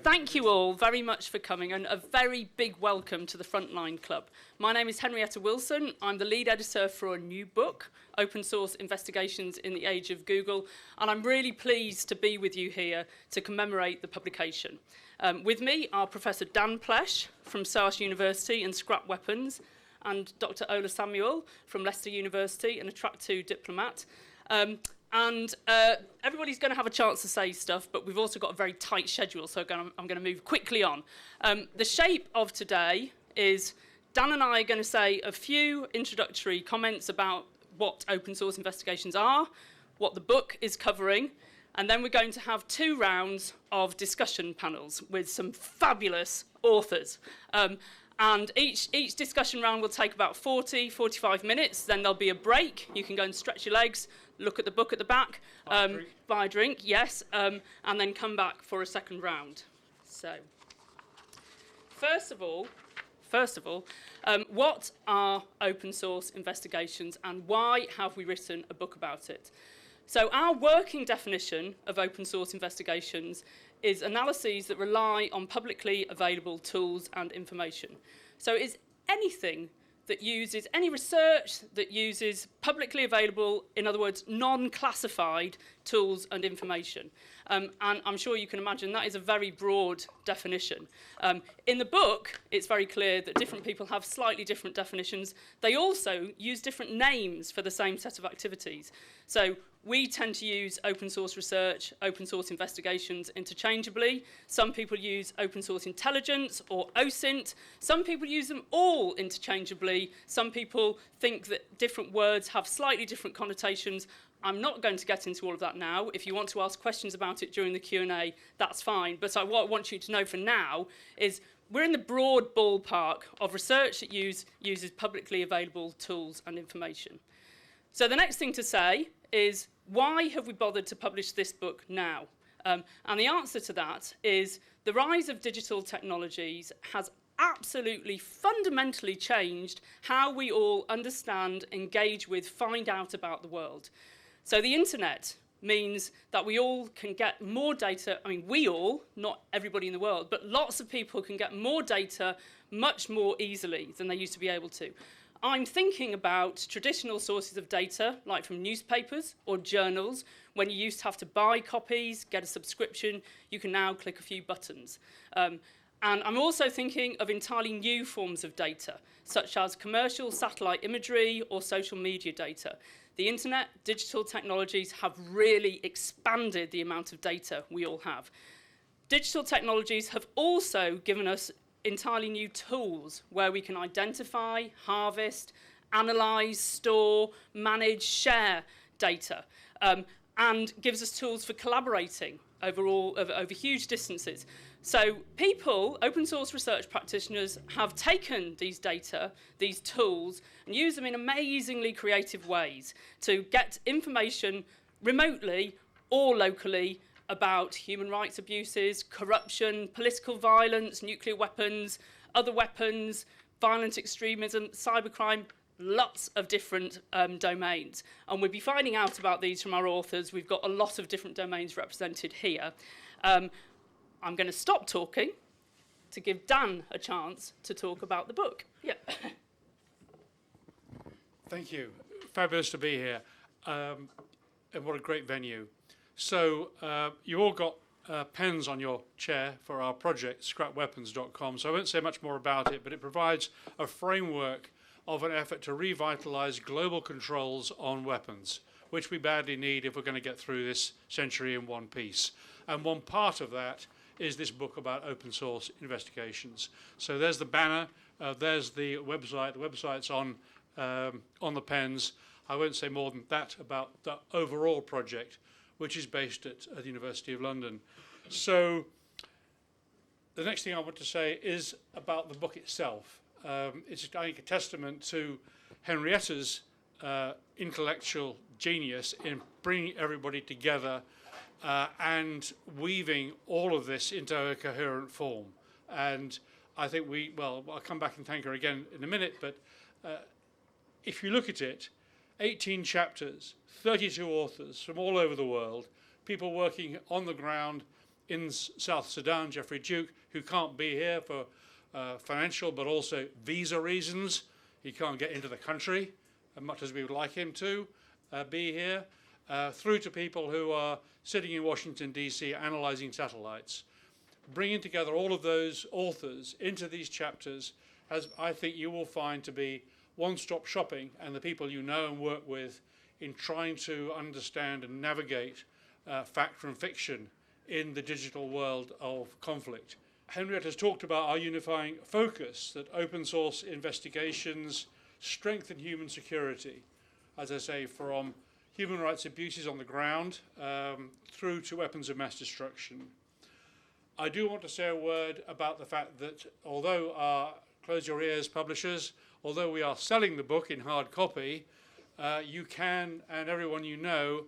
Thank you all very much for coming, and a very big welcome to the Frontline Club. My name is Henrietta Wilson. I'm the lead editor for a new book, Open Source Investigations in the Age of Google, and I'm really pleased to be with you here to commemorate the publication. With me are Professor Dan Plesh from SOAS University and Scrap Weapons, and Dr. Ola Samuel from Leicester University and a Track 2 diplomat. Everybody's going to have a chance to say stuff, but we've also got a very tight schedule, so I'm going to move quickly on. The shape of today is Dan and I are going to say a few introductory comments about what open source investigations are, what the book is covering, and then we're going to have 2 rounds of discussion panels with some fabulous authors. And each discussion round will take about 45 minutes. Then there'll be a break. You can go and stretch your legs, look at the book at the back, buy a drink, yes, and then come back for a second round. So, first of all, what are open source investigations and why have we written a book about it? So our working definition of open source investigations is analyses that rely on publicly available tools and information. So it's anything that uses, any research that uses publicly available, in other words, non-classified tools and information. And I'm sure you can imagine that is a very broad definition. In the book, it's very clear that different people have slightly different definitions. They also use different names for the same set of activities. So we tend to use open source research, open source investigations interchangeably. Some people use open source intelligence or OSINT. Some people use them all interchangeably. Some people think that different words have slightly different connotations. I'm not going to get into all of that now. If you want to ask questions about it during the Q&A, that's fine. But what I want you to know for now is we're in the broad ballpark of research that uses publicly available tools and information. So the next thing to say is, why have we bothered to publish this book now? And the answer to that is the rise of digital technologies has absolutely fundamentally changed how we all understand, engage with, find out about the world. So the internet means that we all can get more data. I mean, we all, not everybody in the world, but lots of people can get more data much more easily than they used to be able to. I'm thinking about traditional sources of data, like from newspapers or journals. When you used to have to buy copies, get a subscription, you can now click a few buttons. And I'm also thinking of entirely new forms of data, such as commercial satellite imagery or social media data. The internet, digital technologies have really expanded the amount of data we all have. Digital technologies have also given us entirely new tools where we can identify, harvest, analyse, store, manage, share data, and gives us tools for collaborating over huge distances. So people, open source research practitioners, have taken these data, these tools, and used them in amazingly creative ways to get information remotely or locally about human rights abuses, corruption, political violence, nuclear weapons, other weapons, violent extremism, cybercrime, lots of different domains. And we'll be finding out about these from our authors. We've got a lot of different domains represented here. I'm going to stop talking to give Dan a chance to talk about the book. Yeah. Thank you. Fabulous to be here. And what a great venue. So you all got pens on your chair for our project, scrapweapons.com. So I won't say much more about it, but it provides a framework of an effort to revitalize global controls on weapons, which we badly need if we're going to get through this century in one piece. And one part of that is this book about open source investigations. So there's the banner, there's the website. The website's on the pens. I won't say more than that about the overall project, which is based at the University of London. So the next thing I want to say is about the book itself. It's, I think, a testament to Henrietta's intellectual genius in bringing everybody together and weaving all of this into a coherent form. And I think I'll come back and thank her again in a minute, but if you look at it, 18 chapters, 32 authors from all over the world, people working on the ground in South Sudan, Jeffrey Duke, who can't be here for financial but also visa reasons. He can't get into the country as much as we would like him to be here, through to people who are sitting in Washington, D.C., analysing satellites. Bringing together all of those authors into these chapters, as I think you will find to be one-stop shopping, and the people you know and work with in trying to understand and navigate fact from fiction in the digital world of conflict. Henrietta has talked about our unifying focus, that open source investigations strengthen human security, as I say, from human rights abuses on the ground through to weapons of mass destruction. I do want to say a word about the fact that although our Close Your Ears publishers, although we are selling the book in hard copy, you can, and everyone you know,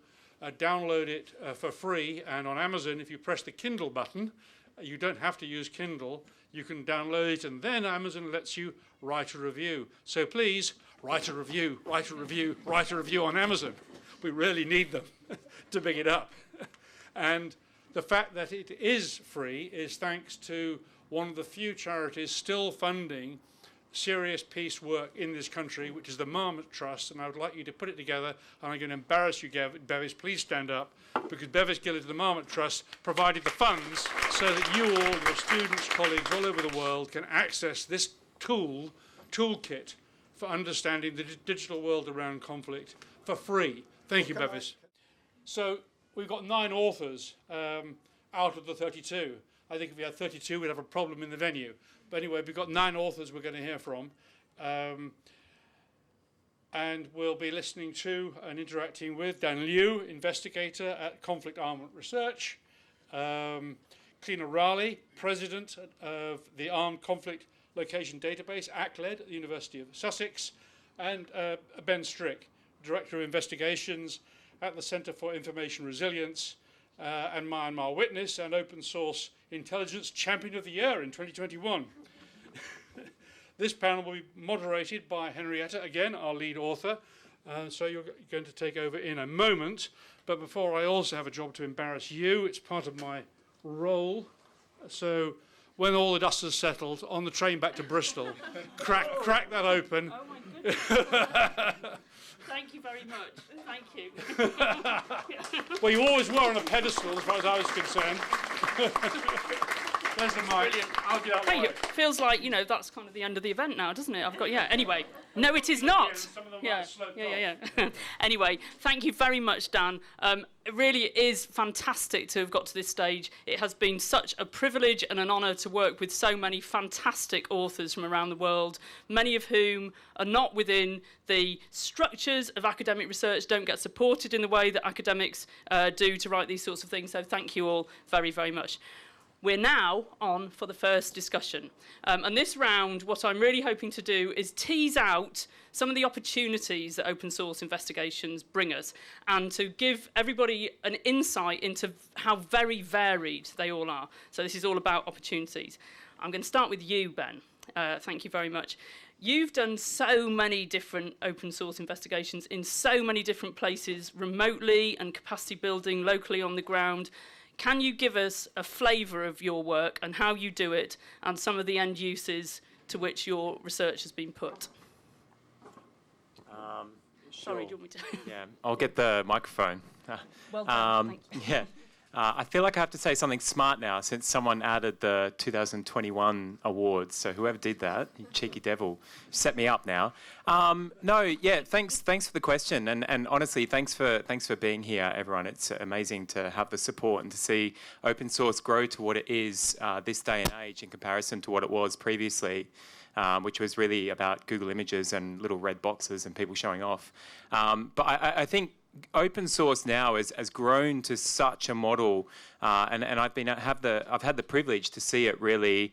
download it for free. And on Amazon, if you press the Kindle button, you don't have to use Kindle. You can download it, and then Amazon lets you write a review. So please, write a review, write a review, write a review on Amazon. We really need them to pick it up. And the fact that it is free is thanks to one of the few charities still funding serious peace work in this country, which is the Marmot Trust, and I would like you to put it together, and I'm going to embarrass you, Bevis, please stand up, because Bevis Gill of the Marmot Trust provided the funds so that you all, your students, colleagues all over the world, can access this toolkit for understanding the digital world around conflict for free. Thank you, Bevis. So we've got 9 authors out of the 32. I think if we had 32, we'd have a problem in the venue. But anyway, we've got 9 authors we're going to hear from. And we'll be listening to and interacting with Dan Liu, investigator at Conflict Armament Research, Clina Raleigh, president of the Armed Conflict Location Database, ACLED, at the University of Sussex, and Ben Strick, director of investigations at the Centre for Information Resilience, and Myanmar Witness and Open Source Intelligence Champion of the Year in 2021. This panel will be moderated by Henrietta, again, our lead author. So you're going to take over in a moment. But before, I also have a job to embarrass you. It's part of my role. So when all the dust has settled, on the train back to Bristol, crack that open. Oh my goodness. Thank you very much. Thank you. Well, you always were on a pedestal, as far as I was concerned. There's the mic. Brilliant. I'll get out Thank you. the mic. Feels like, that's kind of the end of the event now, doesn't it? Anyway. No, it is not. Some of them Yeah. might slope off. Yeah. Anyway, thank you very much, Dan. It really is fantastic to have got to this stage. It has been such a privilege and an honour to work with so many fantastic authors from around the world, many of whom are not within the structures of academic research, don't get supported in the way that academics do to write these sorts of things. So thank you all very, very much. We're now on for the first discussion. And this round, what I'm really hoping to do is tease out some of the opportunities that open source investigations bring us, and to give everybody an insight into how very varied they all are. So this is all about opportunities. I'm going to start with you, Ben. Thank you very much. You've done so many different open source investigations in so many different places, remotely and capacity building, locally on the ground. Can you give us a flavour of your work and how you do it, and some of the end uses to which your research has been put? Sure. Sorry, do you want me to? Yeah, I'll get the microphone. Well done, thank you. Yeah. I feel like I have to say something smart now, since someone added the 2021 awards. So whoever did that, you cheeky devil, set me up now. Thanks for the question, and honestly, thanks for being here, everyone. It's amazing to have the support and to see open source grow to what it is this day and age in comparison to what it was previously. Which was really about Google Images and little red boxes and people showing off. But I think open source now has grown to such a model, and I've had the privilege to see it really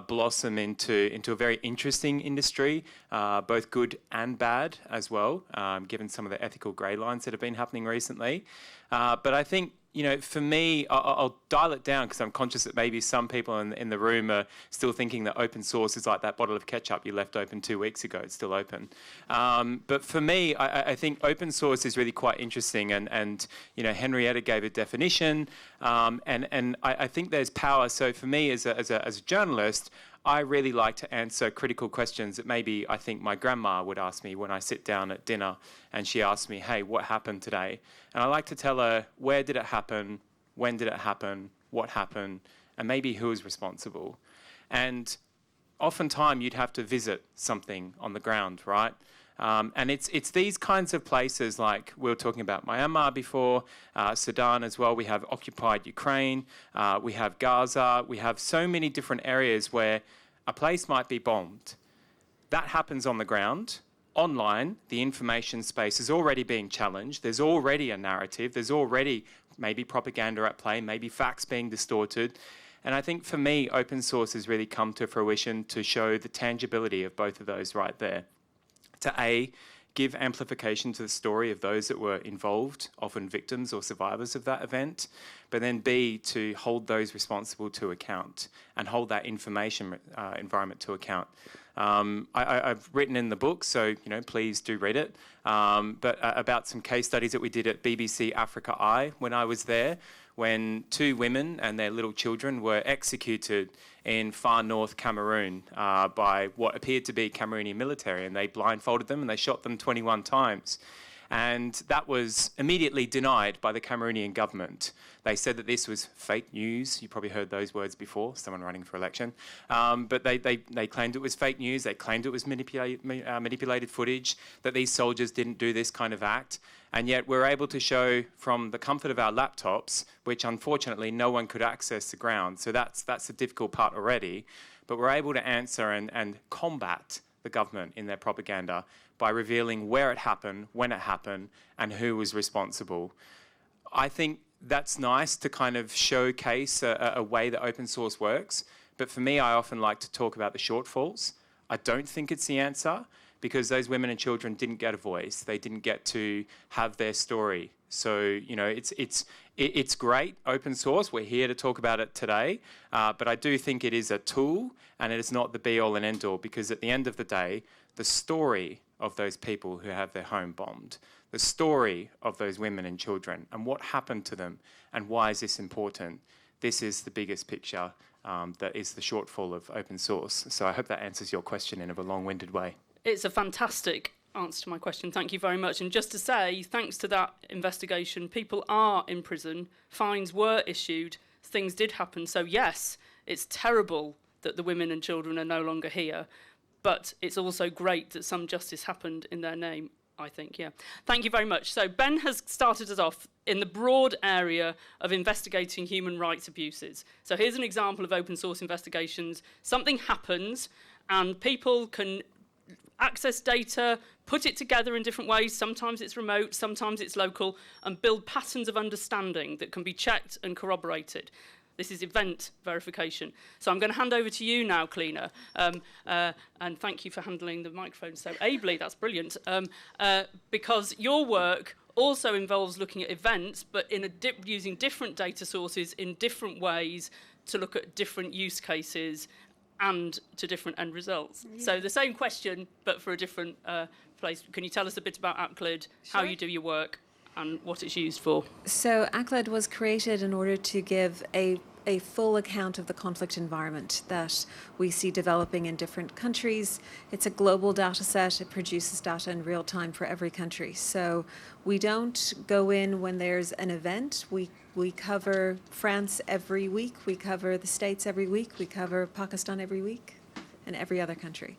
blossom into a very interesting industry, both good and bad as well, given some of the ethical grey lines that have been happening recently. But I think, for me, I'll dial it down because I'm conscious that maybe some people in the room are still thinking that open source is like that bottle of ketchup you left open 2 weeks ago. It's still open. But for me, I think open source is really quite interesting. And Henrietta gave a definition. And I think there's power. So for me as a journalist, I really like to answer critical questions that maybe I think my grandma would ask me when I sit down at dinner and she asks me, hey, what happened today? And I like to tell her, where did it happen? When did it happen? What happened? And maybe who is responsible? And oftentimes you'd have to visit something on the ground, right? And it's these kinds of places, like we were talking about Myanmar before, Sudan as well. We have occupied Ukraine, we have Gaza, we have so many different areas where a place might be bombed. That happens on the ground. Online, the information space is already being challenged. There's already a narrative. There's already maybe propaganda at play, maybe facts being distorted. And I think for me, open source has really come to fruition to show the tangibility of both of those right there. To A, give amplification to the story of those that were involved, often victims or survivors of that event, but then B, to hold those responsible to account and hold that information environment to account. I've written in the book, so please do read it, but about some case studies that we did at BBC Africa Eye when I was there, when 2 women and their little children were executed in far north Cameroon by what appeared to be Cameroonian military, and they blindfolded them and they shot them 21 times. And that was immediately denied by the Cameroonian government. They said that this was fake news. You probably heard those words before, someone running for election. But they claimed it was fake news. They claimed it was manipulated footage, that these soldiers didn't do this kind of act. And yet we're able to show from the comfort of our laptops, which unfortunately no one could access the ground. So that's the difficult part already. But we're able to answer and combat the government in their propaganda by revealing where it happened, when it happened, and who was responsible. I think that's nice to kind of showcase a way that open source works. But for me, I often like to talk about the shortfalls. I don't think it's the answer, because those women and children didn't get a voice. They didn't get to have their story. So, it's great, open source. We're here to talk about it today. But I do think it is a tool, and it is not the be-all and end-all, because at the end of the day, the story of those people who have their home bombed, the story of those women and children, and what happened to them, and why is this important? This is the biggest picture that is the shortfall of open source. So I hope that answers your question in a long-winded way. It's a fantastic answer to my question. Thank you very much. And just to say, thanks to that investigation, people are in prison, fines were issued, things did happen. So yes, it's terrible that the women and children are no longer here, but it's also great that some justice happened in their name, I think, yeah. Thank you very much. So Ben has started us off in the broad area of investigating human rights abuses. So here's an example of open source investigations. Something happens and people can access data, put it together in different ways. Sometimes it's remote, sometimes it's local, and build patterns of understanding that can be checked and corroborated. This is event verification. So I'm going to hand over to you now, Kleena, and thank you for handling the microphone so ably. That's brilliant. Because your work also involves looking at events, but using different data sources in different ways to look at different use cases and to different end results. Yeah. So the same question, but for a different place. Can you tell us a bit about ACLID, Sure. how you do your work, and what it's used for? So ACLID was created in order to give a full account of the conflict environment that we see developing in different countries. It's a global data set. It produces data in real time for every country. So we don't go in when there's an event. We cover France every week. We cover the States every week. We cover Pakistan every week and every other country.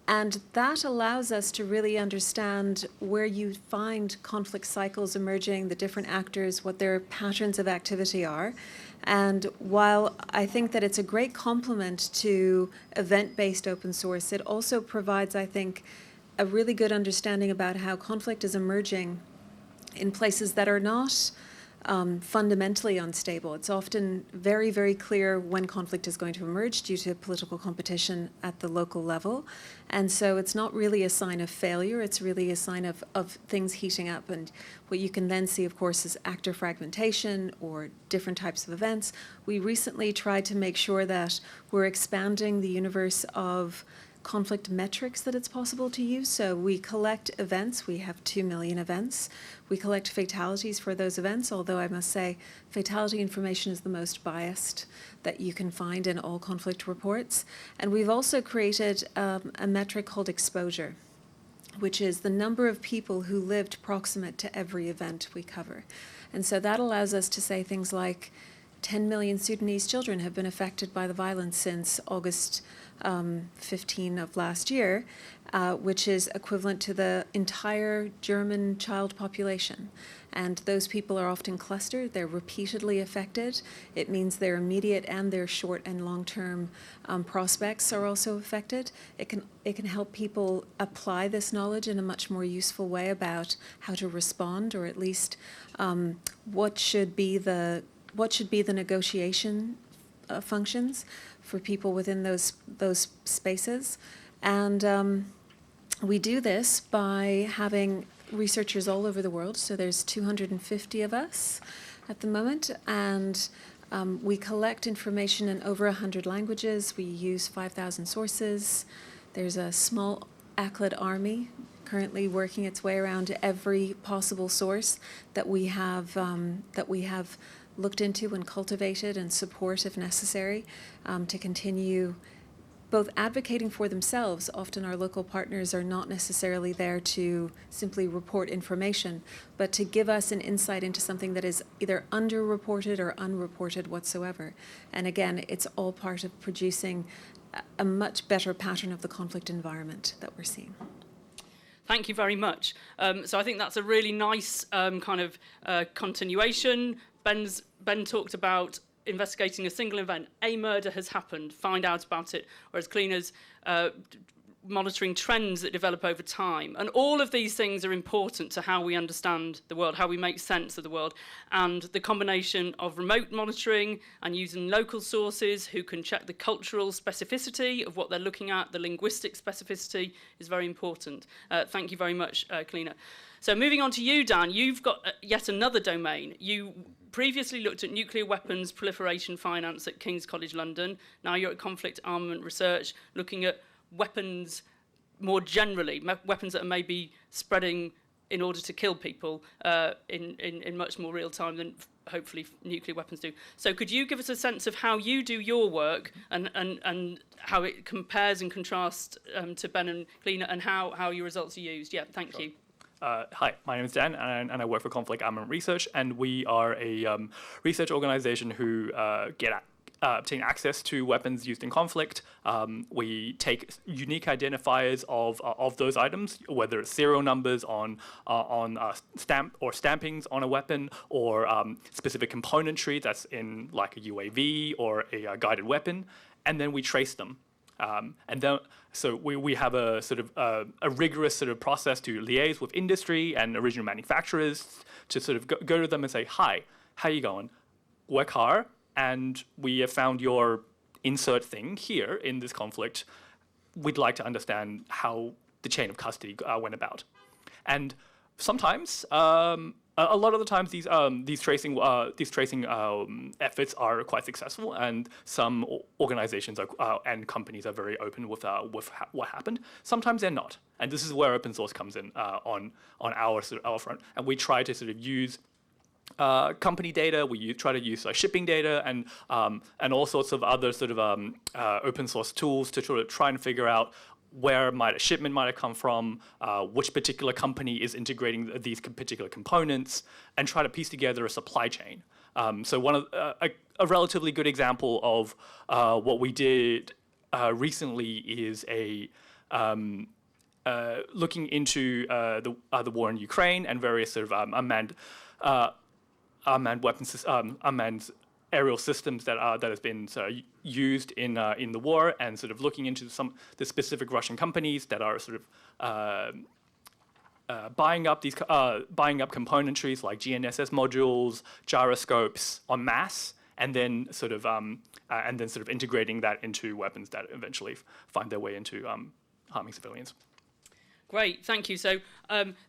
And that allows us to really understand where you find conflict cycles emerging, the different actors, what their patterns of activity are. And while I think that it's a great complement to event-based open source, it also provides, I think, a really good understanding about how conflict is emerging in places that are not fundamentally unstable. It's often very, very clear when conflict is going to emerge due to political competition at the local level. And so it's not really a sign of failure, it's really a sign of things heating up. And what you can then see, of course, is actor fragmentation or different types of events. We recently tried to make sure that we're expanding the universe of conflict metrics that it's possible to use. So we collect events. We have 2 million events. We collect fatalities for those events, although I must say fatality information is the most biased that you can find in all conflict reports. And we've also created a metric called exposure, which is the number of people who lived proximate to every event we cover. And so that allows us to say things like 10 million Sudanese children have been affected by the violence since August 15 of last year, which is equivalent to the entire German child population. And those people are often clustered, they're repeatedly affected. It means their immediate and their short and long-term prospects are also affected. It can help people apply this knowledge in a much more useful way about how to respond, or at least what should be the negotiation functions for people within those spaces. And we do this by having researchers all over the world. So there's 250 of us at the moment, and we collect information in over 100 languages. We use 5,000 sources. There's a small ACLED army currently working its way around every possible source that we have looked into and cultivated and support if necessary, to continue both advocating for themselves. Often our local partners are not necessarily there to simply report information, but to give us an insight into something that is either underreported or unreported whatsoever. And again, it's all part of producing a much better pattern of the conflict environment that we're seeing. Thank you very much. So I think that's a really nice kind of continuation. Ben talked about investigating a single event. A murder has happened, find out about it, whereas Cleaner's monitoring trends that develop over time. And all of these things are important to how we understand the world, how we make sense of the world. And the combination of remote monitoring and using local sources who can check the cultural specificity of what they're looking at, the linguistic specificity, is very important. Thank you very much, Cleaner. So moving on to you, Dan, you've got yet another domain. You previously looked at nuclear weapons proliferation finance at King's College London. Now you're at Conflict Armament Research, looking at weapons more generally, weapons that are maybe spreading in order to kill people in much more real time than hopefully nuclear weapons do. So could you give us a sense of how you do your work and how it compares and contrasts to Ben and Cleaner, and how your results are used? Yeah, thank you. Hi, my name is Dan, and I work for Conflict Armament Research, and we are a research organization who obtain access to weapons used in conflict. We take unique identifiers of those items, whether it's serial numbers on stampings on a weapon, or specific componentry that's in like a UAV or a guided weapon, and then we trace them. And then, so we have a sort of a rigorous sort of process to liaise with industry and original manufacturers to sort of go to them and say, hi, how you going? We're CAR, and we have found your insert thing here in this conflict. We'd like to understand how the chain of custody went about. And sometimes, a lot of the times, these tracing efforts are quite successful, and some organizations and companies are very open with what happened. Sometimes they're not, and this is where open source comes in on our front. And we try to sort of use company data. We try to use shipping data and all sorts of other sort of open source tools to sort of try and figure out where a shipment might have come from, which particular company is integrating these particular components, and try to piece together a supply chain. So one of a relatively good example of what we did recently is looking into the war in Ukraine and various sort of unmanned weapons, unmanned aerial systems that has been used in the war, and sort of looking into the specific Russian companies that are sort of buying up componentries like GNSS modules, gyroscopes en masse, and then sort of integrating that into weapons that eventually find their way into harming civilians. Great, thank you. So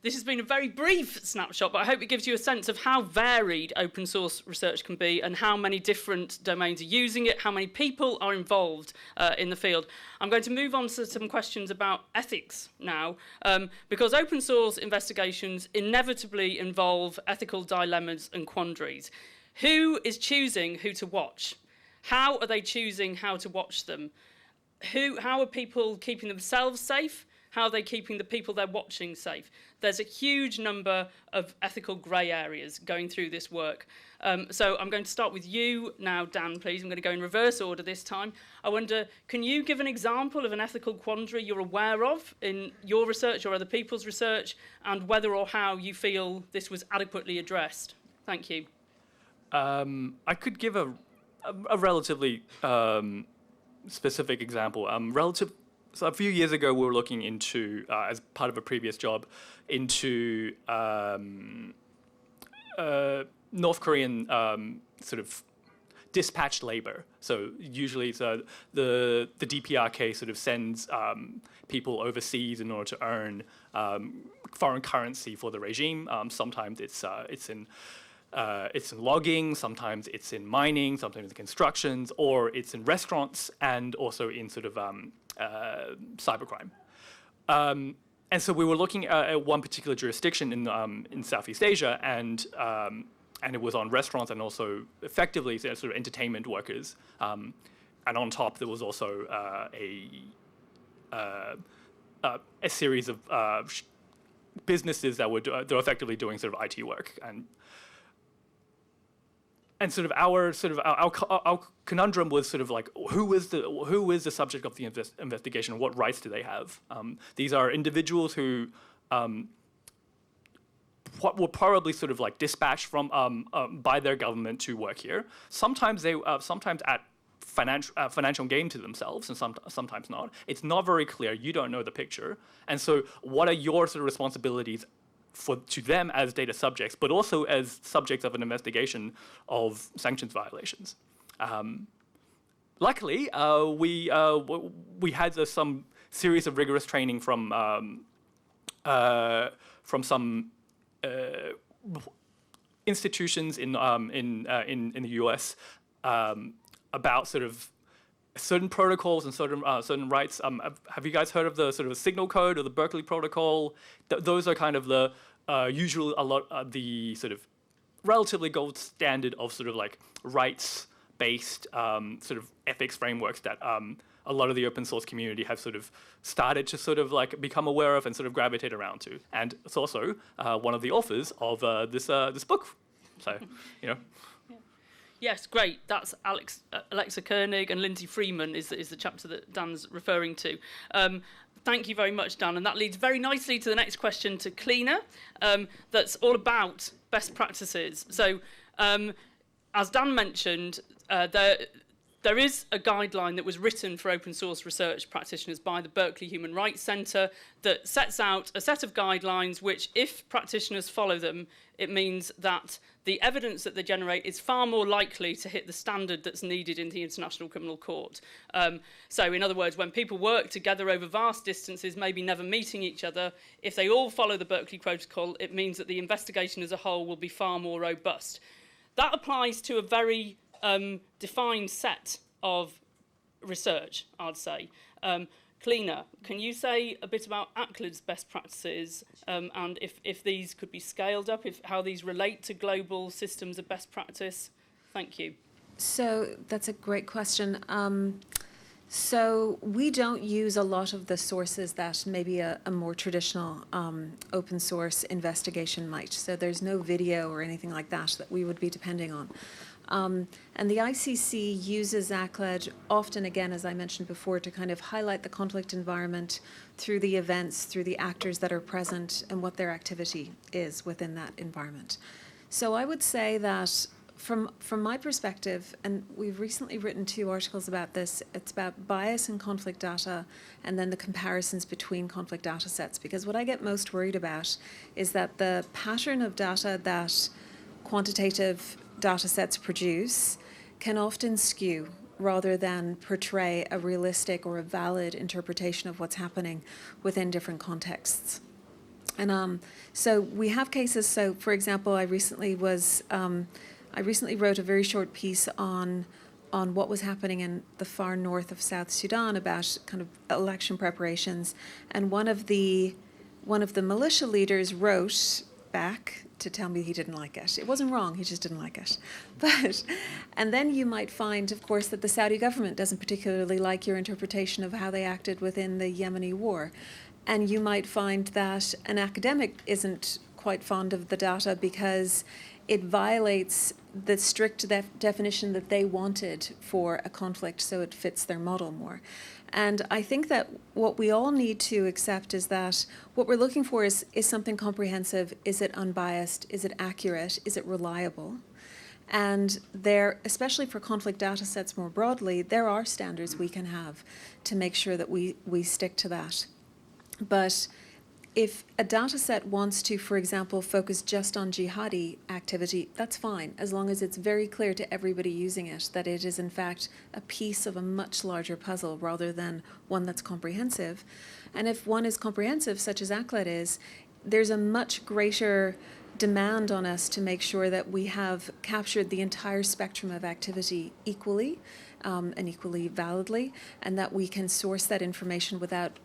this has been a very brief snapshot, but I hope it gives you a sense of how varied open source research can be and how many different domains are using it, how many people are involved in the field. I'm going to move on to some questions about ethics now, because open source investigations inevitably involve ethical dilemmas and quandaries. Who is choosing who to watch? How are they choosing how to watch them? How are people keeping themselves safe? How are they keeping the people they're watching safe? There's a huge number of ethical grey areas going through this work. So I'm going to start with you now, Dan, please. I'm going to go in reverse order this time. I wonder, can you give an example of an ethical quandary you're aware of in your research or other people's research, and whether or how you feel this was adequately addressed? Thank you. I could give a relatively specific example. So a few years ago, we were looking into, as part of a previous job, into North Korean sort of dispatched labor. So usually the DPRK sort of sends people overseas in order to earn foreign currency for the regime. Sometimes it's in logging, sometimes it's in mining, sometimes in constructions, or it's in restaurants, and also in sort of cybercrime. And so we were looking at one particular jurisdiction in Southeast Asia, and it was on restaurants and also effectively sort of entertainment workers. And on top, there was also a series of businesses that were effectively doing sort of IT work. And sort of our conundrum was sort of like, who is the subject of the investigation? What rights do they have? These are individuals who were probably sort of like dispatched from by their government to work here. Sometimes at financial gain to themselves, and sometimes not. It's not very clear. You don't know the picture, and so what are your sort of responsibilities to them as data subjects, but also as subjects of an investigation of sanctions violations? Luckily, we had some series of rigorous training from some institutions in the US about sort of certain protocols and certain rights. Have you guys heard of the sort of signal code or the Berkeley Protocol? Those are kind of the usually the sort of relatively gold standard of sort of like rights-based sort of ethics frameworks that a lot of the open source community have sort of started to sort of like become aware of and sort of gravitate around to. And it's also one of the authors of this book. So, you know. Yes, great. That's Alexa Koenig and Lindsay Freeman is the chapter that Dan's referring to. Thank you very much, Dan. And that leads very nicely to the next question to Cleaner, that's all about best practices. So, as Dan mentioned, there is a guideline that was written for open source research practitioners by the Berkeley Human Rights Centre that sets out a set of guidelines which, if practitioners follow them, it means that the evidence that they generate is far more likely to hit the standard that's needed in the International Criminal Court. So in other words, when people work together over vast distances, maybe never meeting each other, if they all follow the Berkeley Protocol, it means that the investigation as a whole will be far more robust. That applies to a very defined set of research, I'd say. Cleaner, can you say a bit about ACLED's best practices and if these could be scaled up, how these relate to global systems of best practice? Thank you. So that's a great question. So we don't use a lot of the sources that maybe a more traditional open source investigation might. So there's no video or anything like that we would be depending on. And the ICC uses ACLED often, again, as I mentioned before, to kind of highlight the conflict environment through the events, through the actors that are present and what their activity is within that environment. So I would say that from my perspective, and we've recently written 2 articles about this, it's about bias in conflict data and then the comparisons between conflict data sets. Because what I get most worried about is that the pattern of data that quantitative data sets produce can often skew rather than portray a realistic or a valid interpretation of what's happening within different contexts. And so we have cases. So, for example, I recently wrote a very short piece on what was happening in the far north of South Sudan about kind of election preparations, and one of the militia leaders wrote back to tell me he didn't like it. It wasn't wrong, he just didn't like it. And then you might find, of course, that the Saudi government doesn't particularly like your interpretation of how they acted within the Yemeni war. And you might find that an academic isn't quite fond of the data because it violates the strict definition that they wanted for a conflict, so it fits their model more. And I think that what we all need to accept is that what we're looking for is something comprehensive. Is it unbiased? Is it accurate? Is it reliable? And there, especially for conflict data sets more broadly, there are standards we can have to make sure that we stick to that. But if a data set wants to, for example, focus just on jihadi activity, that's fine, as long as it's very clear to everybody using it that it is in fact a piece of a much larger puzzle rather than one that's comprehensive. And if one is comprehensive, such as ACLED is, there's a much greater demand on us to make sure that we have captured the entire spectrum of activity equally and equally validly, and that we can source that information without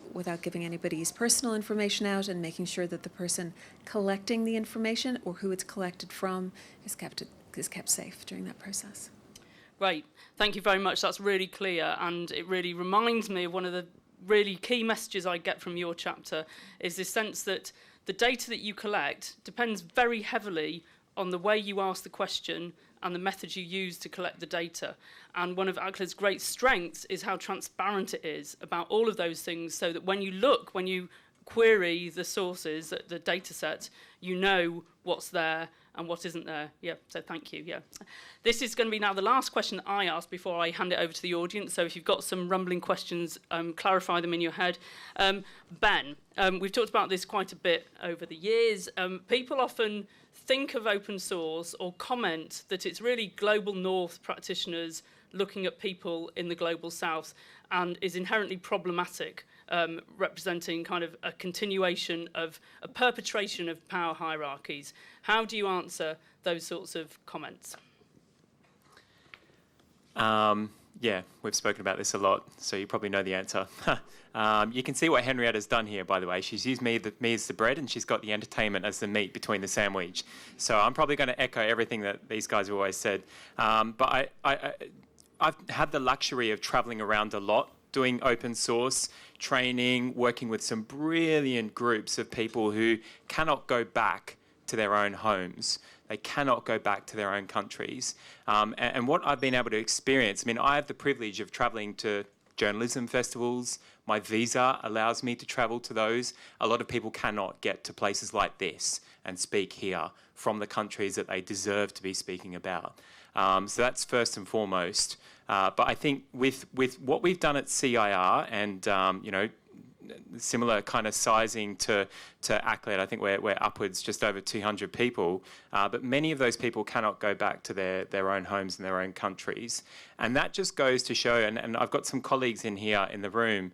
giving anybody's personal information out, and making sure that the person collecting the information or who it's collected from is kept safe during that process. Great. Thank you very much. That's really clear, and it really reminds me of one of the really key messages I get from your chapter, is this sense that the data that you collect depends very heavily on the way you ask the question and the methods you use to collect the data. And one of ACLED's great strengths is how transparent it is about all of those things, so that when you query the sources, the data set, you know what's there and what isn't there. Yeah, so thank you. Yeah. This is going to be now the last question that I ask before I hand it over to the audience. So if you've got some rumbling questions, clarify them in your head. Ben, we've talked about this quite a bit over the years. People often think of open source or comment that it's really global north practitioners looking at people in the global south, and is inherently problematic, representing kind of a continuation of a perpetration of power hierarchies. How do you answer those sorts of comments? Yeah, we've spoken about this a lot, so you probably know the answer. You can see what Henrietta's done here, by the way. She's used me as the bread, and she's got the entertainment as the meat between the sandwich. So I'm probably going to echo everything that these guys have always said. But I've had the luxury of travelling around a lot, doing open source training, working with some brilliant groups of people who cannot go back to their own homes. They cannot go back to their own countries. And what I've been able to experience, I mean, I have the privilege of travelling to journalism festivals. My visa allows me to travel to those. A lot of people cannot get to places like this and speak here from the countries that they deserve to be speaking about. So that's first and foremost. But I think with what we've done at CIR and, similar kind of sizing to ACLED, I think we're upwards just over 200 people, but many of those people cannot go back to their own homes and their own countries. And that just goes to show, and I've got some colleagues in here in the room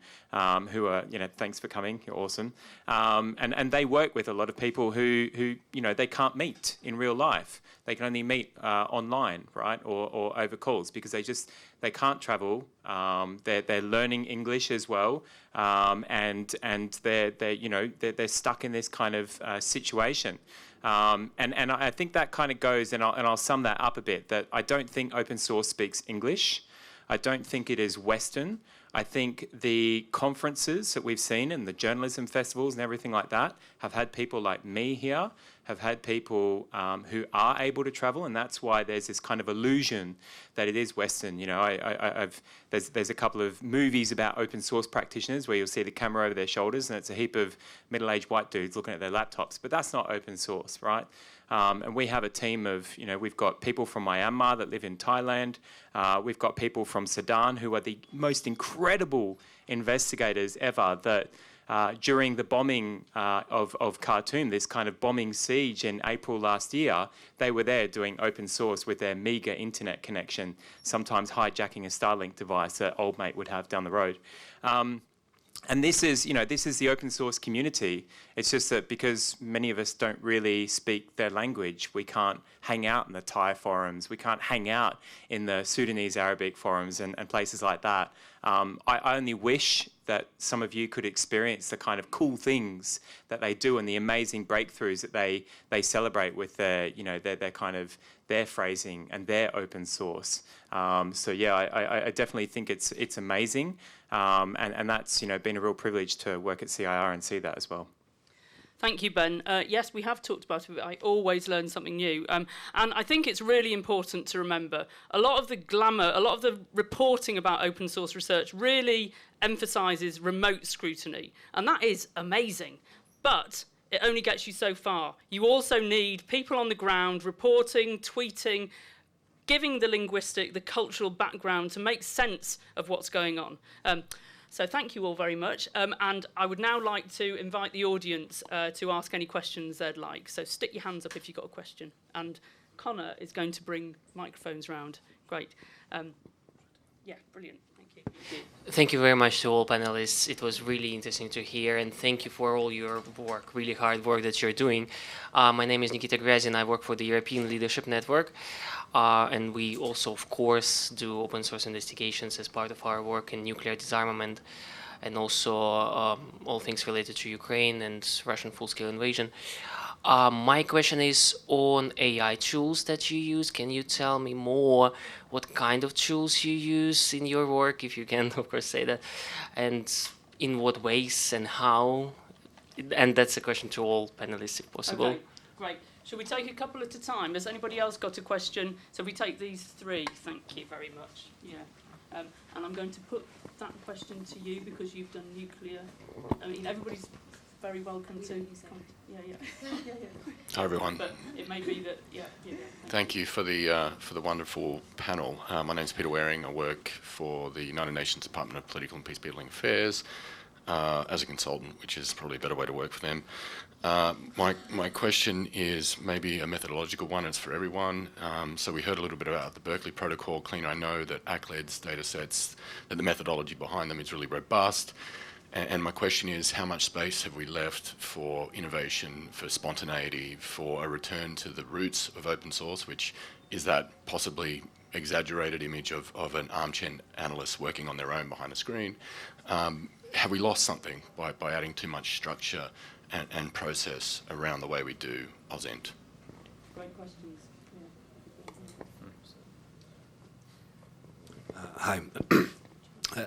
who are, thanks for coming, you're awesome. And they work with a lot of people who they can't meet in real life. They can only meet online, right, or over calls, because they can't travel. They're learning English as well, and they're stuck in this kind of situation. And I think that kind of goes, and I'll sum that up a bit, that I don't think open source speaks English. I don't think it is Western. I think the conferences that we've seen and the journalism festivals and everything like that have had people like me here, have had people who are able to travel, and that's why there's this kind of illusion that it is Western. There's a couple of movies about open source practitioners where you'll see the camera over their shoulders and it's a heap of middle-aged white dudes looking at their laptops, but that's not open source, right? And we have a team of, we've got people from Myanmar that live in Thailand. We've got people from Sudan who are the most incredible investigators ever that during the bombing of Khartoum, this kind of bombing siege in April last year, they were there doing open source with their meager internet connection, sometimes hijacking a Starlink device that old mate would have down the road. And this is the open source community. It's just that because many of us don't really speak their language, we can't hang out in the Thai forums, we can't hang out in the Sudanese Arabic forums and places like that. I only wish that some of you could experience the kind of cool things that they do and the amazing breakthroughs that they celebrate with their their phrasing and their open source. So yeah, I definitely think it's amazing, and that's been a real privilege to work at CIR and see that as well. Thank you, Ben. Yes, we have talked about it, but I always learn something new. And I think it's really important to remember a lot of the glamour, a lot of the reporting about open source research really emphasises remote scrutiny. And that is amazing. But it only gets you so far. You also need people on the ground reporting, tweeting, giving the linguistic, the cultural background to make sense of what's going on. So thank you all very much. And I would now like to invite the audience to ask any questions they'd like. So stick your hands up if you've got a question. And Connor is going to bring microphones round. Great. Yeah, brilliant. Thank you. Thank you very much to all panelists. It was really interesting to hear, and thank you for all your work, really hard work that you're doing. My name is Nikita Grazin. I work for the European Leadership Network, and we also, of course, do open source investigations as part of our work in nuclear disarmament, and also all things related to Ukraine and Russian full-scale invasion. My question is on AI tools that you use. Can you tell me more what kind of tools you use in your work, if you can, of course, say that, and in what ways and how? And that's a question to all panelists, if possible. Okay, great. Shall we take a couple at a time? Has anybody else got a question? So we take these three. Thank you very much. Yeah. And I'm going to put that question to you because you've done nuclear. I mean, everybody's very welcome to. Yeah. Hi everyone. But it may be that. Yeah. Thank you for the wonderful panel. My name is Peter Waring. I work for the United Nations Department of Political and Peacebuilding Affairs as a consultant, which is probably a better way to work for them. My question is maybe a methodological one. It's for everyone. So we heard a little bit about the Berkeley Protocol. Clean. I know that ACLED's data sets, that the methodology behind them is really robust. And my question is, how much space have we left for innovation, for spontaneity, for a return to the roots of open source, which is that possibly exaggerated image of an armchair analyst working on their own behind a screen? Have we lost something by adding too much structure and process around the way we do AusInt? Great questions. Yeah. Hi.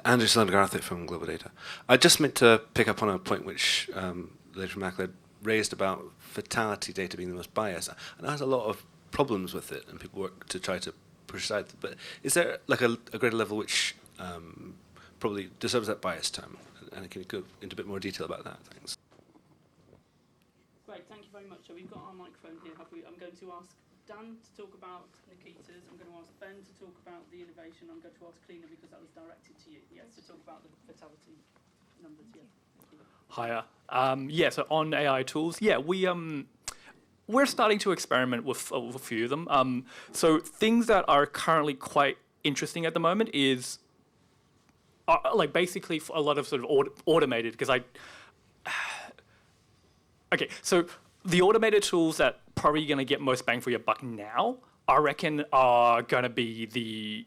Andrew Slangarthet from Global Data. I just meant to pick up on a point which the lady from ACLED raised about fatality data being the most biased. And it has a lot of problems with it, and people work to try to push aside. But is there like a greater level which probably deserves that bias term? And can you go into a bit more detail about that? Thanks. Great, thank you very much. So we've got our microphone here, have we? I'm going to ask Dan to talk about Nikita's. I'm going to ask Ben to talk about the innovation. I'm going to ask Kleena because that was directed to you. Yes, to talk about the fatality numbers. Yeah. Hiya. So on AI tools, we're starting to experiment with a few of them. So things that are currently quite interesting at the moment is like basically a lot of sort of automated, because okay, so the automated tools that probably going to get most bang for your buck now, I reckon, are going to be the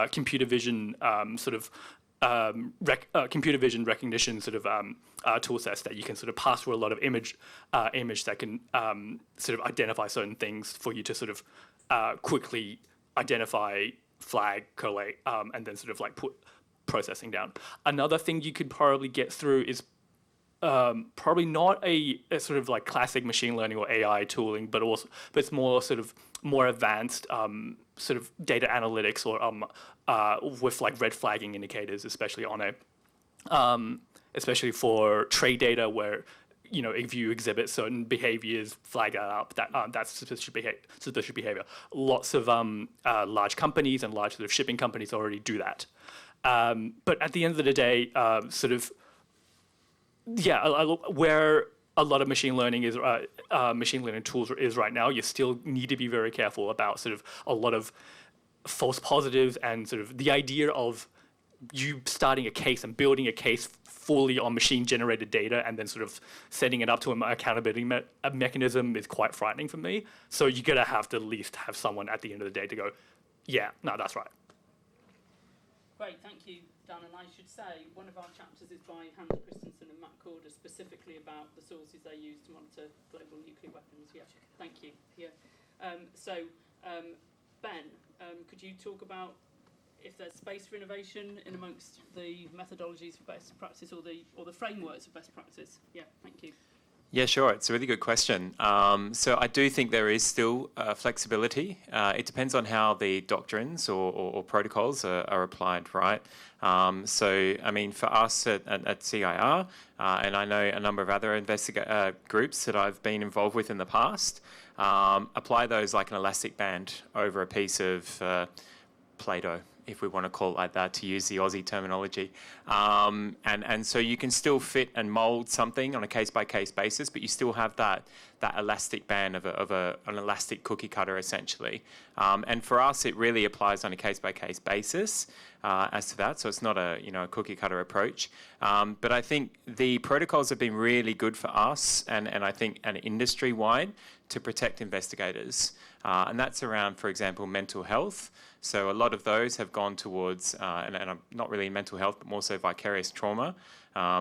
computer vision computer vision recognition sort of tool sets that you can sort of pass through a lot of image that can sort of identify certain things for you to sort of quickly identify, flag, collate, and then sort of like put processing down. Another thing you could probably get through is probably not a sort of like classic machine learning or AI tooling, but it's more sort of more advanced sort of data analytics or with like red flagging indicators, especially on especially for trade data where, you know, if you exhibit certain behaviors, flag that up, that's suspicious behavior. Lots of large companies and large sort of shipping companies already do that. But at the end of the day, sort of where a lot of machine learning tools is right now, you still need to be very careful about sort of a lot of false positives and sort of the idea of you starting a case and building a case fully on machine-generated data and then sort of setting it up to an accountability mechanism is quite frightening for me. So you're going to have to at least have someone at the end of the day to go, yeah, no, that's right. Great, thank you, Dan. And I should say, one of our chapters is by Hans Christensen and Matt Corder, specifically about the sources they use to monitor global nuclear weapons. Yeah, thank you. Yeah. Ben, could you talk about if there's space for innovation in amongst the methodologies for best practice or the frameworks of best practice? Yeah, thank you. Yeah, sure. It's a really good question. So I do think there is still flexibility. It depends on how the doctrines or protocols are applied, right? So, I mean, for us at CIR, and I know a number of other groups that I've been involved with in the past, apply those like an elastic band over a piece of Play-Doh, if we want to call it like that, to use the Aussie terminology. And so you can still fit and mould something on a case-by-case basis, but you still have that elastic band of an elastic cookie cutter, essentially. And for us, it really applies on a case-by-case basis as to that. So it's not a cookie cutter approach. But I think the protocols have been really good for us and I think an industry-wide to protect investigators. And that's around, for example, mental health. So a lot of those have gone towards, and I'm not really in mental health, but more so vicarious trauma.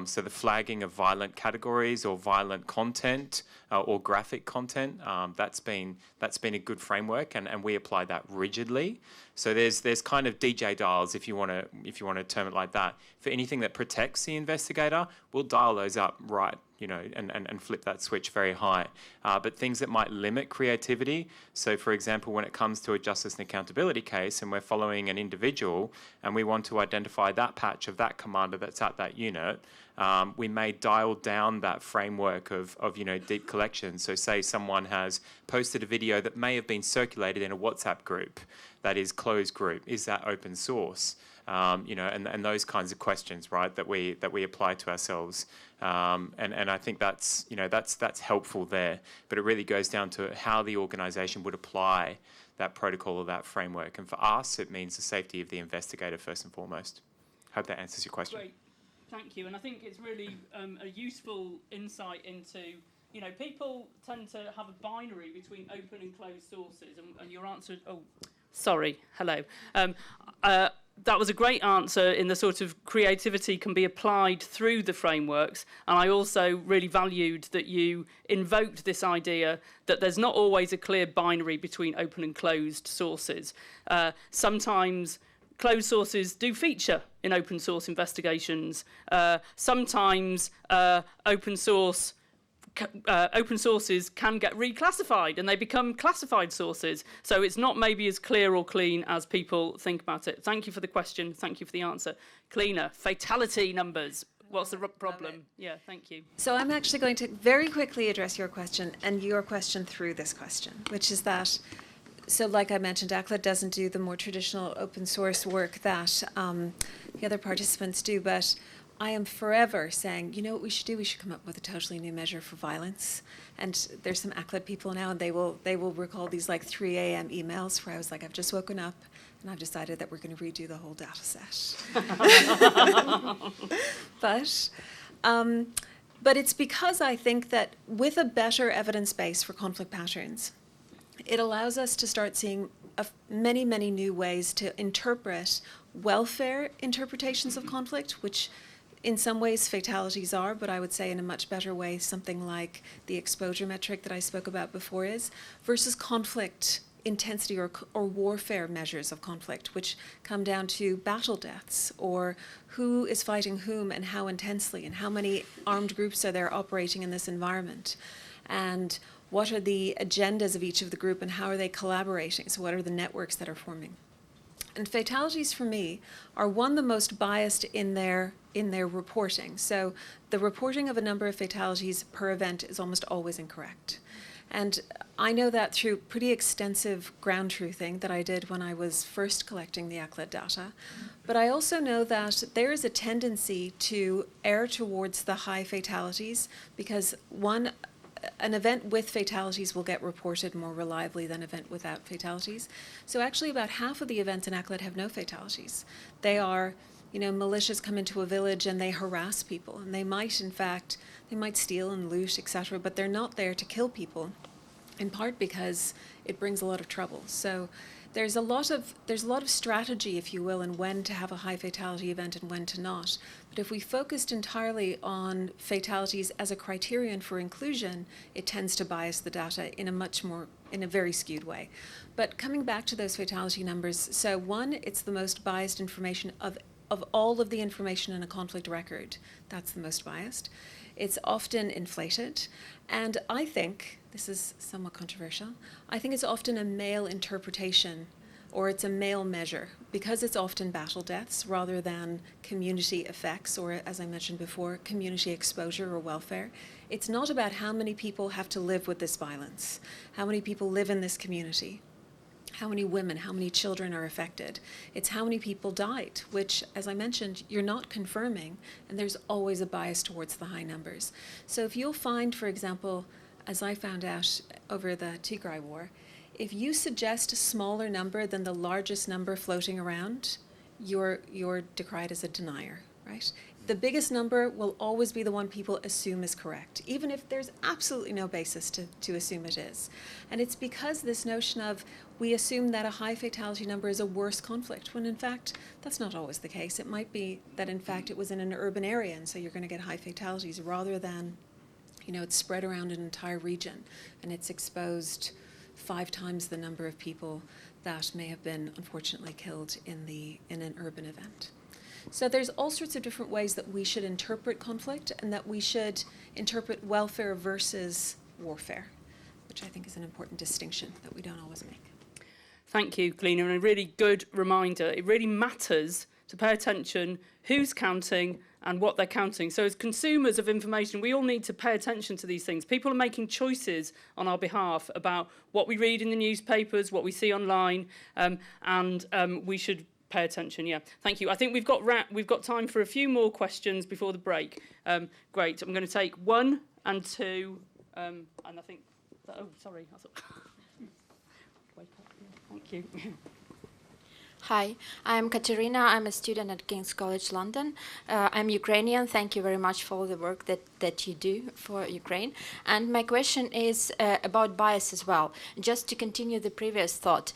So the flagging of violent categories or violent content or graphic content, that's been a good framework, and we apply that rigidly. So there's kind of DJ dials, if you want to term it like that. For anything that protects the investigator, we'll dial those up right, and flip that switch very high. But things that might limit creativity, so for example, when it comes to a justice and accountability case and we're following an individual and we want to identify that patch of that commander that's at that unit, we may dial down that framework of deep collection. So say someone has posted a video that may have been circulated in a WhatsApp group that is closed group. Is that open source? And those kinds of questions, right, that we apply to ourselves. And I think that's helpful there. But it really goes down to how the organisation would apply that protocol or that framework. And for us, it means the safety of the investigator first and foremost. Hope that answers your question. Great, thank you. And I think it's really a useful insight into, people tend to have a binary between open and closed sources. And your answer, hello. That was a great answer in the sort of creativity can be applied through the frameworks. And I also really valued that you invoked this idea that there's not always a clear binary between open and closed sources. Sometimes closed sources do feature in open source investigations. Sometimes open sources can get reclassified and they become classified sources. So it's not maybe as clear or clean as people think about it. Thank you for the question. Thank you for the answer. Cleaner, fatality numbers. What's the problem? Yeah, thank you. So I'm actually going to very quickly address your question and your question through this question, which is that, so like I mentioned, ACLA doesn't do the more traditional open source work that the other participants do, but I am forever saying, you know what we should do? We should come up with a totally new measure for violence. And there's some ACLED people now, and they will recall these like 3 a.m. emails where I was like, I've just woken up, and I've decided that we're going to redo the whole data set. But it's because I think that with a better evidence base for conflict patterns, it allows us to start seeing many, many new ways to interpret welfare interpretations of conflict, which in some ways fatalities are, but I would say in a much better way something like the exposure metric that I spoke about before is, versus conflict intensity or warfare measures of conflict, which come down to battle deaths or who is fighting whom and how intensely and how many armed groups are there operating in this environment. And what are the agendas of each of the group and how are they collaborating? So what are the networks that are forming? And fatalities for me are the most biased in their reporting. So the reporting of a number of fatalities per event is almost always incorrect. And I know that through pretty extensive ground truthing that I did when I was first collecting the ACLED data. But I also know that there is a tendency to err towards the high fatalities because an event with fatalities will get reported more reliably than an event without fatalities. So actually about half of the events in Aklet have no fatalities. They are, militias come into a village and they harass people, and they might steal and loot, etc., but they're not there to kill people, in part because it brings a lot of trouble. So there's a lot of strategy, if you will, in when to have a high fatality event and when to not. But if we focused entirely on fatalities as a criterion for inclusion, it tends to bias the data in a very skewed way. But coming back to those fatality numbers, so one, it's the most biased information of all of the information in a conflict record. That's the most biased. It's often inflated, and I think, this is somewhat controversial, I think it's often a male interpretation, or it's a male measure, because it's often battle deaths rather than community effects, or as I mentioned before, community exposure or welfare. It's not about how many people have to live with this violence, how many people live in this community, how many women, how many children are affected. It's how many people died, which, as I mentioned, you're not confirming, and there's always a bias towards the high numbers. So if you'll find, for example, as I found out over the Tigray war, if you suggest a smaller number than the largest number floating around, you're decried as a denier, right? The biggest number will always be the one people assume is correct, even if there's absolutely no basis to assume it is. And it's because this notion of we assume that a high fatality number is a worse conflict, when in fact, that's not always the case. It might be that in fact it was in an urban area, and so you're going to get high fatalities rather than, it's spread around an entire region, and it's exposed 5 times the number of people that may have been unfortunately killed in an urban event. So there's all sorts of different ways that we should interpret conflict and that we should interpret welfare versus warfare, which I think is an important distinction that we don't always make. Thank you, Galina, and a really good reminder. It really matters to pay attention who's counting and what they're counting. So as consumers of information, we all need to pay attention to these things. People are making choices on our behalf about what we read in the newspapers, what we see online, and we should pay attention. Yeah, thank you. I think we've got time for a few more questions before the break. Great. I'm going to take 1 and 2, and I think. Oh, sorry. I thought. Wake up. Thank you. Hi, I'm Katerina. I'm a student at King's College London. I'm Ukrainian. Thank you very much for all the work that you do for Ukraine. And my question is about bias as well. Just to continue the previous thought,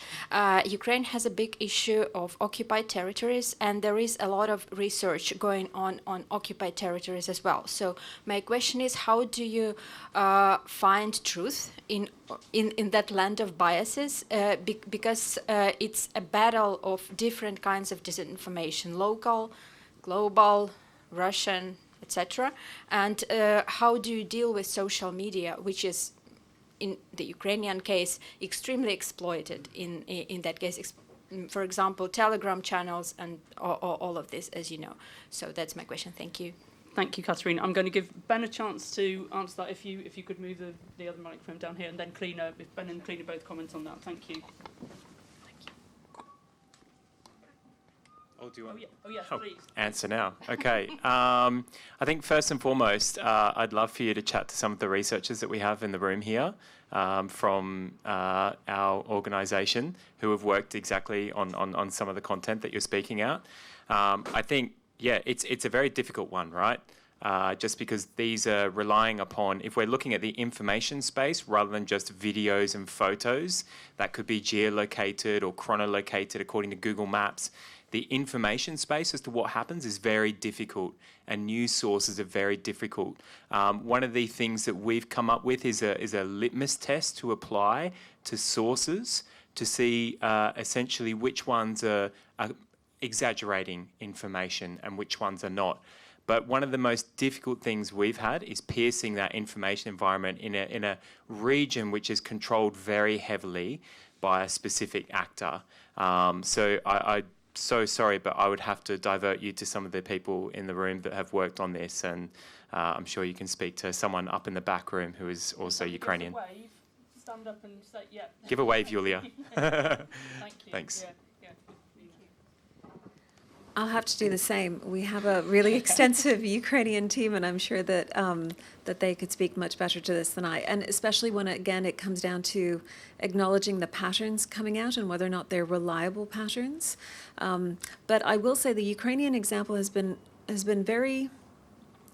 Ukraine has a big issue of occupied territories, and there is a lot of research going on occupied territories as well. So my question is, how do you find truth in that land of biases? Because it's a battle of different kinds of disinformation, local, global, Russian, etc. And how do you deal with social media, which is, in the Ukrainian case, extremely exploited in that case? For example, Telegram channels and all of this, as you know. So that's my question. Thank you. Thank you, Catherine. I'm going to give Ben a chance to answer that if you could move the other microphone down here, and then Cleaner, if Ben and Cleaner both comment on that. Thank you. Oh, do you want yes, please. Answer now? Okay. I think first and foremost, I'd love for you to chat to some of the researchers that we have in the room here from our organisation who have worked exactly on some of the content that you're speaking out. I think, it's a very difficult one, right? Just because these are relying upon, if we're looking at the information space rather than just videos and photos that could be geolocated or chronolocated according to Google Maps, the information space as to what happens is very difficult, and news sources are very difficult. One of the things that we've come up with is a litmus test to apply to sources to see essentially which ones are exaggerating information and which ones are not. But one of the most difficult things we've had is piercing that information environment in a region which is controlled very heavily by a specific actor. So I'm so sorry, but I would have to divert you to some of the people in the room that have worked on this, and I'm sure you can speak to someone up in the back room who is also Ukrainian. Give us a wave, stand up and say, yeah. Give a wave, Yulia. Thank you. Thanks. Yeah. I'll have to do the same. We have a really extensive Ukrainian team, and I'm sure that that they could speak much better to this than I. And especially when, again, it comes down to acknowledging the patterns coming out and whether or not they're reliable patterns. But I will say the Ukrainian example has been very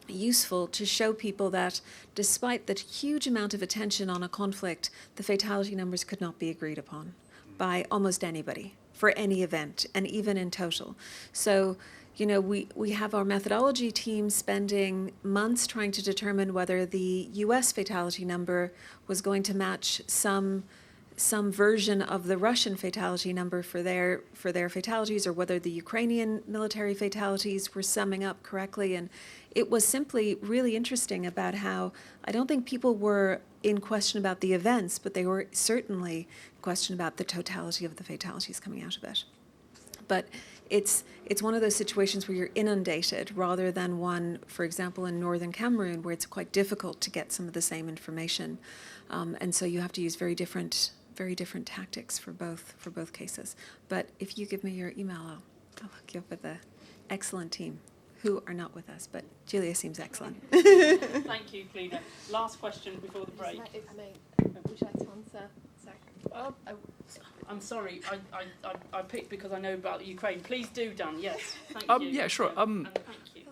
useful to show people that despite the huge amount of attention on a conflict, the fatality numbers could not be agreed upon by almost anybody for any event, and even in total. So, you know, we have our methodology team spending months trying to determine whether the US fatality number was going to match some version of the Russian fatality number for their fatalities, or whether the Ukrainian military fatalities were summing up correctly. And it was simply really interesting about how I don't think people were in question about the events, but they were certainly in question about the totality of the fatalities coming out of it. But it's one of those situations where you're inundated rather than one, for example, in northern Cameroon, where it's quite difficult to get some of the same information. And so you have to use very different tactics for both cases. But if you give me your email, I'll hook you up with an excellent team who are not with us, but Julia seems excellent. Thank you, Cleda. Last question before the break. If I may, would you like to answer? Sorry. I'm sorry, I picked because I know about Ukraine. Please do, Dan. Yes, thank you. Yeah, sure. And thank you.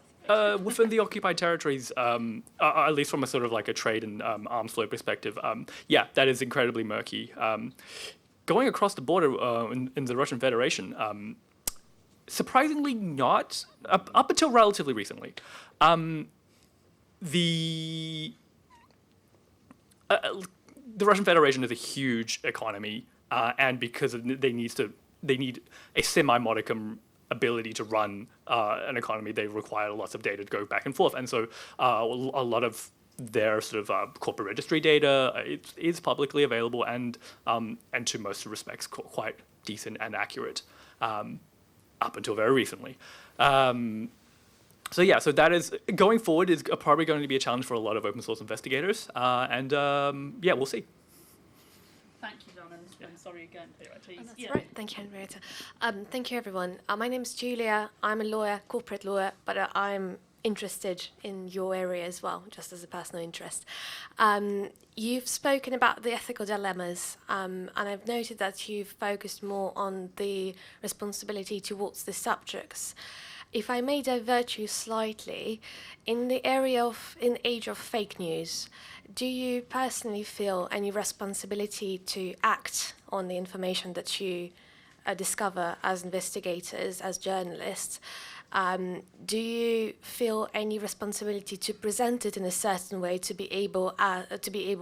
Within the occupied territories, at least from a sort of like a trade and arms flow perspective, yeah, that is incredibly murky. Going across the border in the Russian Federation, surprisingly not, up until relatively recently. The Russian Federation is a huge economy, and because they need a semi-modicum ability to run an economy, they require lots of data to go back and forth, and so a lot of their sort of corporate registry data is publicly available and to most respects quite decent and accurate, up until very recently. So yeah, so that is, going forward, is probably going to be a challenge for a lot of open source investigators, and yeah, we'll see. Thank you, Dan, and sorry again. Please. Oh, that's right. Thank you, Henrietta. Thank you, everyone. My name is Julia. I'm a lawyer, corporate lawyer, but I'm interested in your area as well, just as a personal interest. You've spoken about the ethical dilemmas, and I've noted that you've focused more on the responsibility towards the subjects. If I may divert you slightly, in the age of fake news, do you personally feel any responsibility to act on the information that you discover as investigators, as journalists? Do you feel any responsibility to present it in a certain way to be able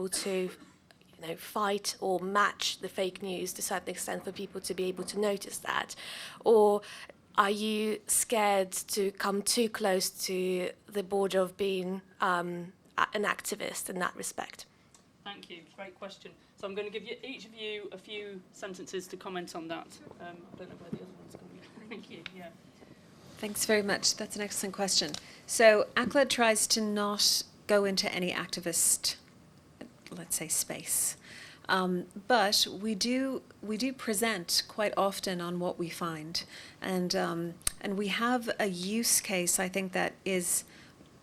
to fight or match the fake news to a certain extent for people to be able to notice that? Or are you scared to come too close to the border of being an activist in that respect? Thank you. Great question. So I'm going to give each of you a few sentences to comment on that. I don't know where the other one's going to be. Thank you. Yeah. Thanks very much. That's an excellent question. So ACLED tries to not go into any activist, let's say, space. But we do present quite often on what we find, and we have a use case, I think, that is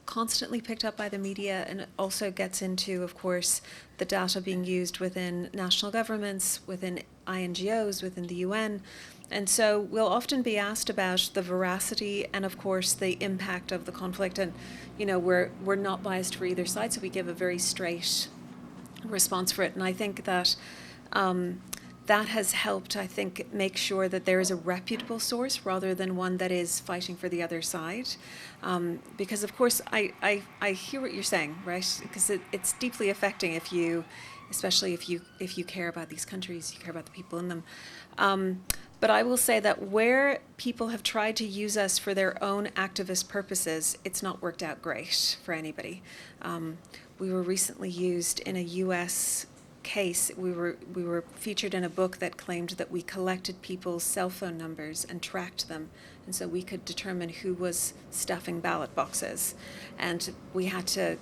constantly picked up by the media, and it also gets into, of course, the data being used within national governments, within INGOs, within the UN. And so we'll often be asked about the veracity and, of course, the impact of the conflict. And, we're not biased for either side, so we give a very straight response for it. And I think that that has helped, I think, make sure that there is a reputable source rather than one that is fighting for the other side. Because, of course, I hear what you're saying, right? Because it's deeply affecting especially if you care about these countries, you care about the people in them. But I will say that where people have tried to use us for their own activist purposes, it's not worked out great for anybody. We were recently used in a U.S. case. We were featured in a book that claimed that we collected people's cell phone numbers and tracked them, and so we could determine who was stuffing ballot boxes. And we had to.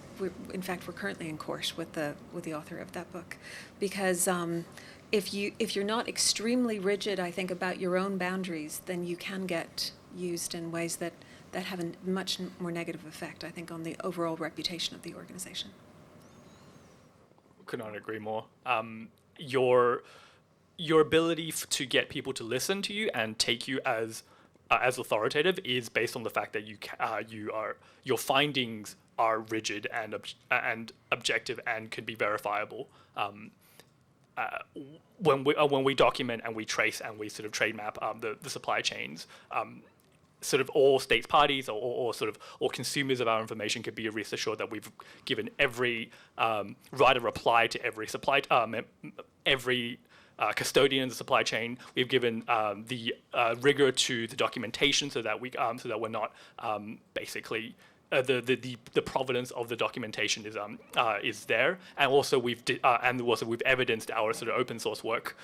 In fact, we're currently in court with the author of that book, because if you're not extremely rigid, I think, about your own boundaries, then you can get used in ways that have a much more negative effect, I think, on the overall reputation of the organization. Could not agree more. Your ability to get people to listen to you and take you as authoritative is based on the fact that your findings are rigid and objective and can be verifiable. When we document and we trace and we sort of trade map the supply chains, sort of all states parties or consumers of our information could be rest assured that we've given every right of reply to every supply every custodian in the supply chain. We've given the rigor to the documentation so that we're not basically the provenance of the documentation is there, and also we've evidenced our sort of open source work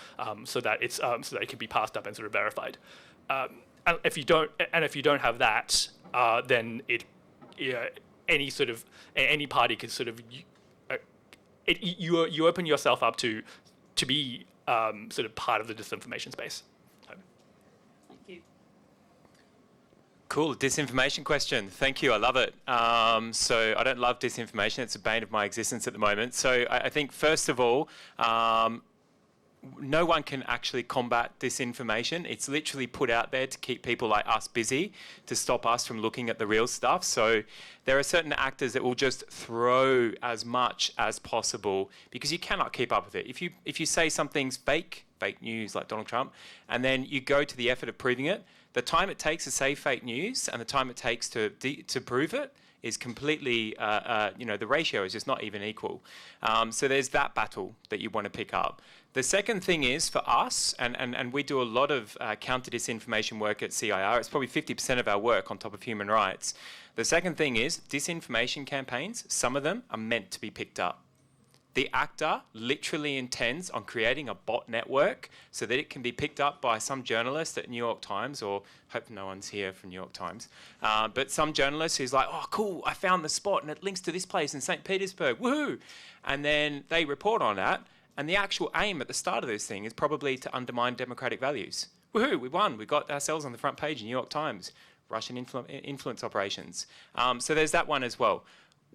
so that it can be passed up and sort of verified. And if you don't have that, then any party can sort of you open yourself up to be sort of part of the disinformation space. Thank you. Cool, disinformation question. Thank you, I love it. So I don't love disinformation, it's a bane of my existence at the moment. So I think first of all, no one can actually combat disinformation. It's literally put out there to keep people like us busy, to stop us from looking at the real stuff. So there are certain actors that will just throw as much as possible because you cannot keep up with it. If you say something's fake news like Donald Trump, and then you go to the effort of proving it, the time it takes to say fake news and the time it takes to prove it is completely, the ratio is just not even equal. So there's that battle that you want to pick up. The second thing is for us, and we do a lot of counter-disinformation work at CIR, it's probably 50% of our work on top of human rights. The second thing is disinformation campaigns, some of them are meant to be picked up. The actor literally intends on creating a bot network so that it can be picked up by some journalist at New York Times, or hope no one's here from New York Times, but some journalist who's like, oh, cool, I found the spot and it links to this place in St. Petersburg, woohoo! And then they report on that, and the actual aim at the start of this thing is probably to undermine democratic values. Woohoo, we won, we got ourselves on the front page of New York Times, Russian influence operations. So there's that one as well.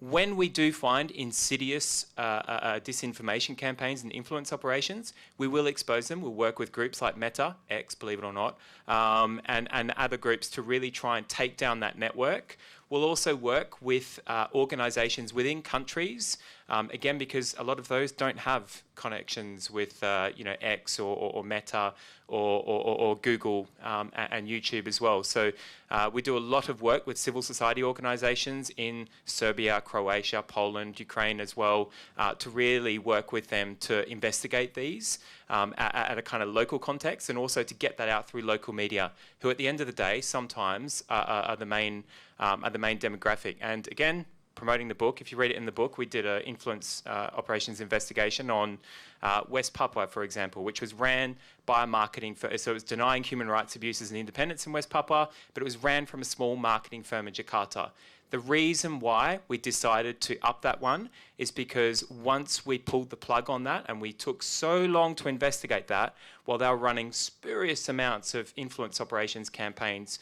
When we do find insidious disinformation campaigns and influence operations, we will expose them. We'll work with groups like Meta, X, believe it or not, and other groups to really try and take down that network. We'll also work with organisations within countries, again, because a lot of those don't have connections with X or Meta or Google and YouTube as well. So we do a lot of work with civil society organisations in Serbia, Croatia, Poland, Ukraine as well, to really work with them to investigate these at a kind of local context, and also to get that out through local media, who at the end of the day sometimes are the main demographic. And again, promoting the book, if you read it in the book, we did an influence operations investigation on West Papua, for example, which was ran by a marketing firm. So it was denying human rights abuses and independence in West Papua, but it was ran from a small marketing firm in Jakarta. The reason why we decided to up that one is because once we pulled the plug on that, and we took so long to investigate that, while they were running spurious amounts of influence operations campaigns,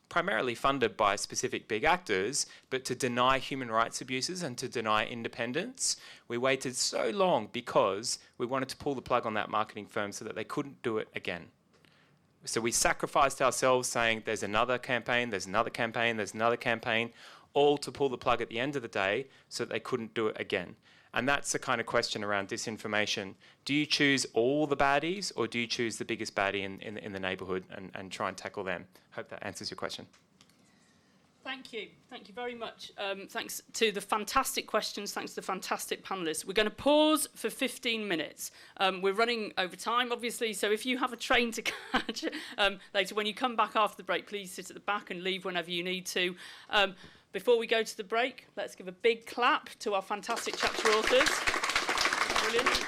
primarily funded by specific big actors, but to deny human rights abuses and to deny independence, we waited so long because we wanted to pull the plug on that marketing firm so that they couldn't do it again. So we sacrificed ourselves saying there's another campaign, there's another campaign, there's another campaign, all to pull the plug at the end of the day so that they couldn't do it again. And that's the kind of question around disinformation. Do you choose all the baddies, or do you choose the biggest baddie in the neighbourhood and try and tackle them? Hope that answers your question. Thank you very much. Thanks to the fantastic questions, thanks to the fantastic panellists. We're going to pause for 15 minutes. We're running over time, obviously, so if you have a train to catch later, when you come back after the break, please sit at the back and leave whenever you need to. Before we go to the break, let's give a big clap to our fantastic chapter authors. Brilliant.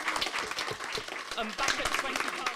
Back at 20 past.